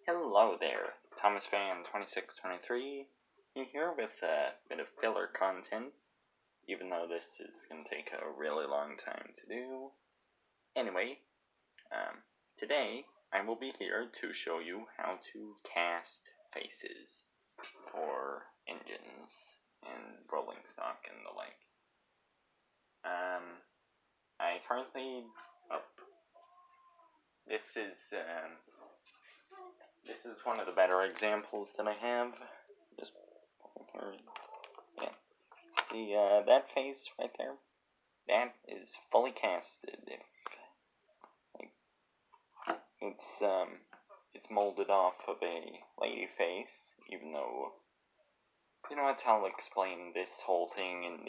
Hello there, Thomas Fan 2623 here with a bit of filler content, even though this is going to take a really long time to do. Anyway, today I will be here to show you how to cast faces for engines and rolling stock and the like. I currently, this is one of the better examples that I have. Just yeah. See that face right there? That is fully casted. It's molded off of a lady face, even though, you know what, I'll explain this whole thing in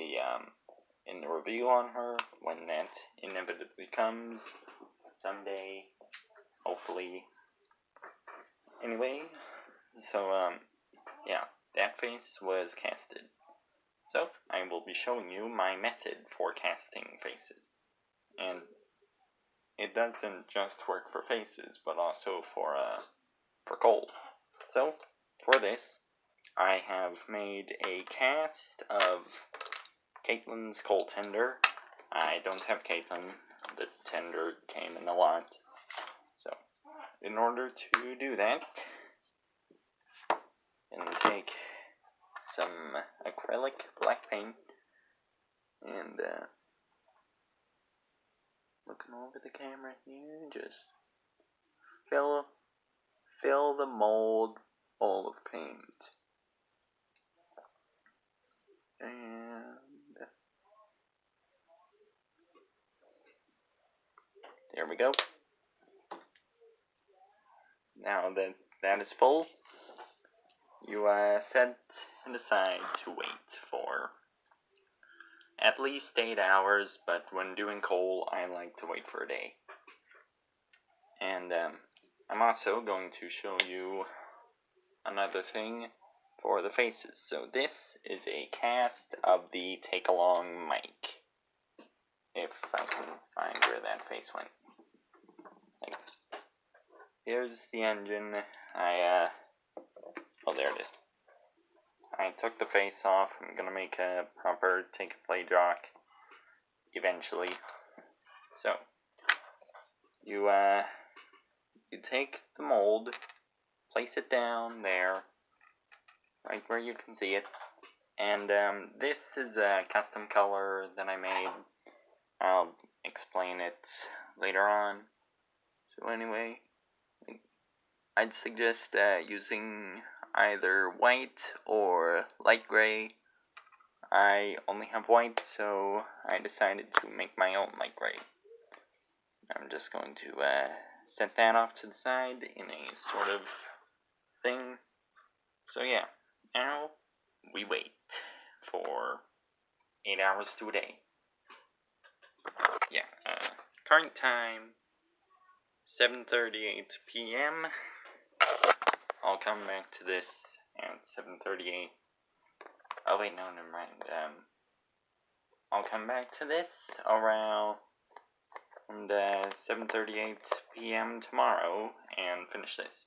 the review on her when that inevitably comes someday, hopefully. Anyway, so yeah, that face was casted. So I will be showing you my method for casting faces, and it doesn't just work for faces, but also for coal. So for this, I have made a cast of Caitlin's coal tender. I don't have Caitlin. The tender came in a lot. So in order to do that, I'm going to take some acrylic black paint and looking over the camera here, just fill the mold full of paint. And there we go. Now that that is full, you set it aside to wait for at least 8 hours, but when doing coal, I like to wait for a day. And I'm also going to show you another thing for the faces. So this is a cast of the take-along mic. If I can find where that face went. Here's the engine. Oh, there it is. I took the face off. I'm gonna make a proper take-a-play jock eventually. So, you take the mold, place it down there, right where you can see it, and this is a custom color that I made. I'll explain it later on. So anyway, I'd suggest using either white or light gray. I only have white, so I decided to make my own light gray. I'm just going to set that off to the side in a sort of thing. So yeah, now we wait for 8 hours to a day. Yeah, current time, 7:38 p.m. I'll come back to this at 7:38. Oh wait, no, never mind. I'll come back to this around 7:38 p.m. tomorrow and finish this.